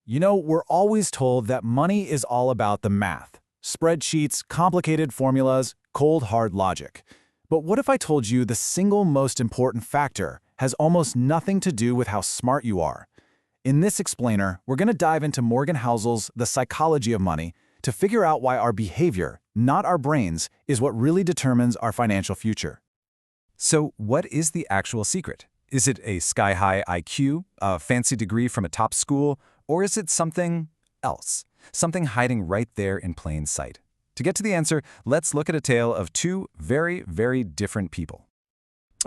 We're always told that money is all about the math. Spreadsheets, complicated formulas, cold hard logic. But what if I told you the single most important factor has almost nothing to do with how smart you are? In this explainer, we're going to dive into Morgan Housel's The Psychology of Money to figure out why our behavior, not our brains, is what really determines our financial future. So what is the actual secret? Is it a sky-high IQ, a fancy degree from a top school, or is it something else? Something hiding right there in plain sight? To get to the answer, let's look at a tale of two very, very different people.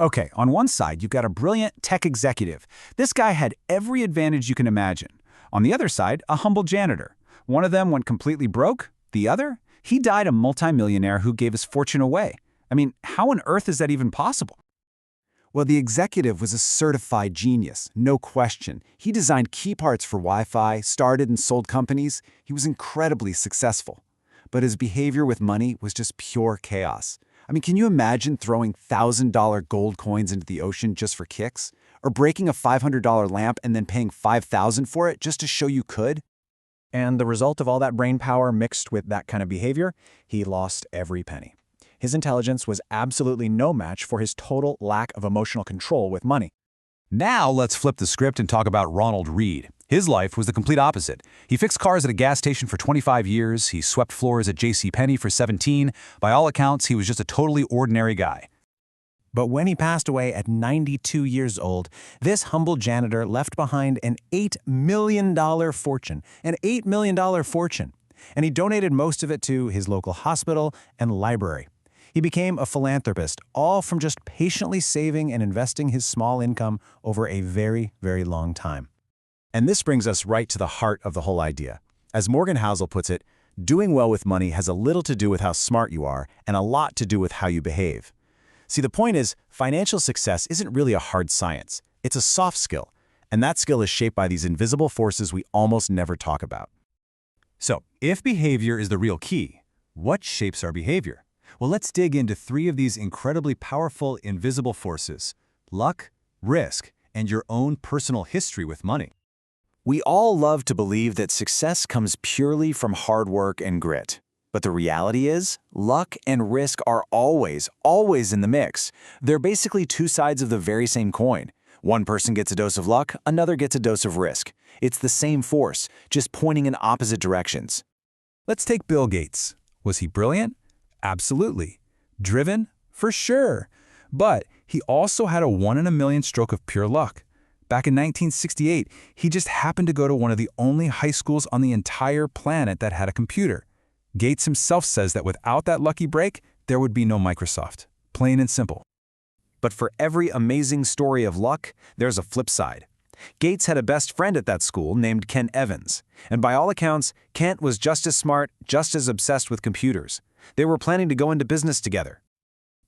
Okay, on one side, you've got a brilliant tech executive. This guy had every advantage you can imagine. On the other side, a humble janitor. One of them went completely broke. The other? He died a multimillionaire who gave his fortune away. I mean, how on earth is that even possible? Well, the executive was a certified genius, no question. He designed key parts for Wi-Fi, started and sold companies. He was incredibly successful. But his behavior with money was just pure chaos. I mean, can you imagine throwing $1,000 gold coins into the ocean just for kicks? Or breaking a $500 lamp and then paying $5,000 for it just to show you could? And the result of all that brain power mixed with that kind of behavior, he lost every penny. His intelligence was absolutely no match for his total lack of emotional control with money. Now let's flip the script and talk about Ronald Reed. His life was the complete opposite. He fixed cars at a gas station for 25 years. He swept floors at JCPenney for 17. By all accounts, he was just a totally ordinary guy. But when he passed away at 92 years old, this humble janitor left behind an $8 million fortune. An $8 million fortune. And he donated most of it to his local hospital and library. He became a philanthropist, all from just patiently saving and investing his small income over a very, very long time. And this brings us right to the heart of the whole idea. As Morgan Housel puts it, doing well with money has a little to do with how smart you are and a lot to do with how you behave. See, the point is, financial success isn't really a hard science. It's a soft skill, and that skill is shaped by these invisible forces we almost never talk about. So, if behavior is the real key, what shapes our behavior? Well, let's dig into three of these incredibly powerful invisible forces: luck, risk, and your own personal history with money. We all love to believe that success comes purely from hard work and grit. But the reality is, luck and risk are always in the mix. They're basically two sides of the very same coin. One person gets a dose of luck, another gets a dose of risk. It's the same force, just pointing in opposite directions. Let's take Bill Gates. Was he brilliant? Absolutely. Driven? For sure. But he also had a 1 in a million stroke of pure luck. Back in 1968, he just happened to go to one of the only high schools on the entire planet that had a computer. Gates himself says that without that lucky break, there would be no Microsoft. Plain and simple. But for every amazing story of luck, there's a flip side. Gates had a best friend at that school named Kent Evans. And by all accounts, Kent was just as smart, just as obsessed with computers. They were planning to go into business together.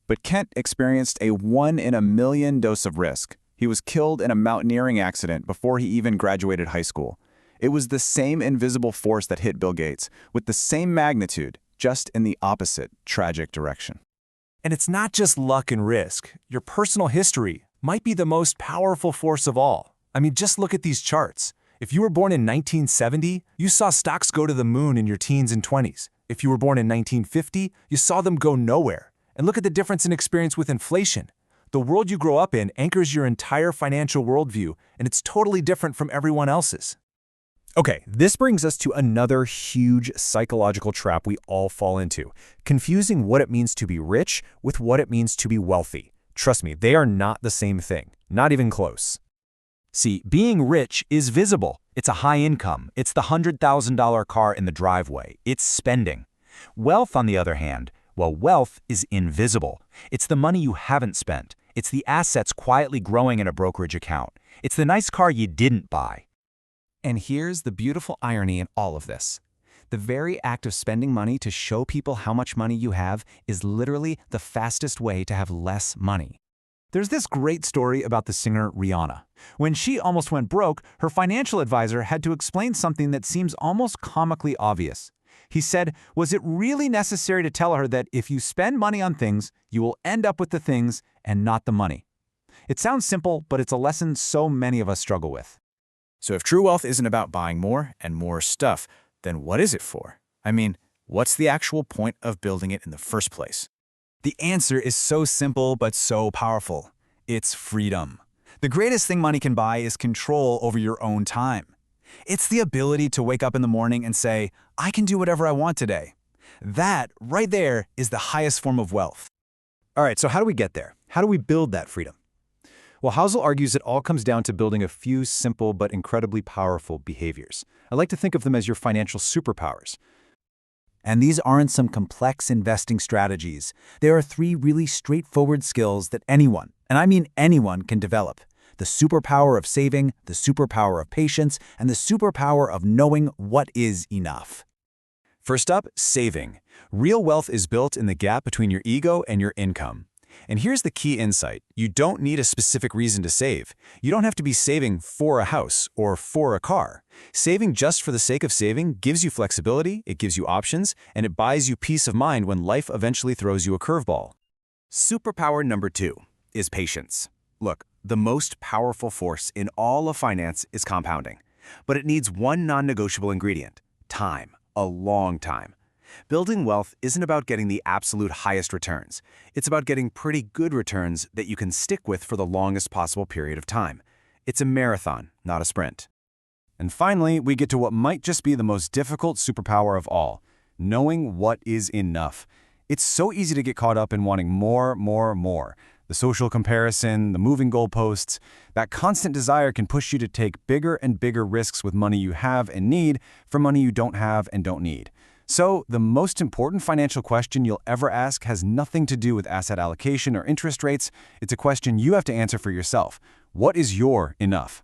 But Kent experienced a 1 in a million dose of risk. He was killed in a mountaineering accident before he even graduated high school. It was the same invisible force that hit Bill Gates, with the same magnitude, just in the opposite, tragic direction. And it's not just luck and risk. Your personal history might be the most powerful force of all. I mean, just look at these charts. If you were born in 1970, you saw stocks go to the moon in your teens and 20s. If you were born in 1950, you saw them go nowhere. And look at the difference in experience with inflation. The world you grow up in anchors your entire financial worldview, and it's totally different from everyone else's. Okay, this brings us to another huge psychological trap we all fall into, confusing what it means to be rich with what it means to be wealthy. Trust me, they are not the same thing, not even close. See, being rich is visible. It's a high income. It's the $100,000 car in the driveway. It's spending. Wealth, on the other hand, well, wealth is invisible. It's the money you haven't spent. It's the assets quietly growing in a brokerage account. It's the nice car you didn't buy. And here's the beautiful irony in all of this. The very act of spending money to show people how much money you have is literally the fastest way to have less money. There's this great story about the singer Rihanna. When she almost went broke, her financial advisor had to explain something that seems almost comically obvious. He said, was it really necessary to tell her that if you spend money on things, you will end up with the things and not the money? It sounds simple, but it's a lesson so many of us struggle with. So if true wealth isn't about buying more and more stuff, then what is it for? I mean, what's the actual point of building it in the first place? The answer is so simple but so powerful. It's freedom. The greatest thing money can buy is control over your own time. It's the ability to wake up in the morning and say, I can do whatever I want today. That, right there, is the highest form of wealth. All right, so how do we get there? How do we build that freedom? Well, Housel argues it all comes down to building a few simple but incredibly powerful behaviors. I like to think of them as your financial superpowers. And these aren't some complex investing strategies. There are 3 really straightforward skills that anyone, and I mean anyone, can develop. The superpower of saving, the superpower of patience, and the superpower of knowing what is enough. First up, saving. Real wealth is built in the gap between your ego and your income. And here's the key insight. You don't need a specific reason to save. You don't have to be saving for a house or for a car. Saving just for the sake of saving gives you flexibility, it gives you options, and it buys you peace of mind when life eventually throws you a curveball. Superpower number 2 is patience. Look, the most powerful force in all of finance is compounding, but it needs one non-negotiable ingredient: time, a long time. Building wealth isn't about getting the absolute highest returns. It's about getting pretty good returns that you can stick with for the longest possible period of time. It's a marathon, not a sprint. And finally, we get to what might just be the most difficult superpower of all: knowing what is enough. It's so easy to get caught up in wanting more, more, more. The social comparison, the moving goalposts, that constant desire can push you to take bigger and bigger risks with money you have and need for money you don't have and don't need. So, the most important financial question you'll ever ask has nothing to do with asset allocation or interest rates. It's a question you have to answer for yourself. What is your enough?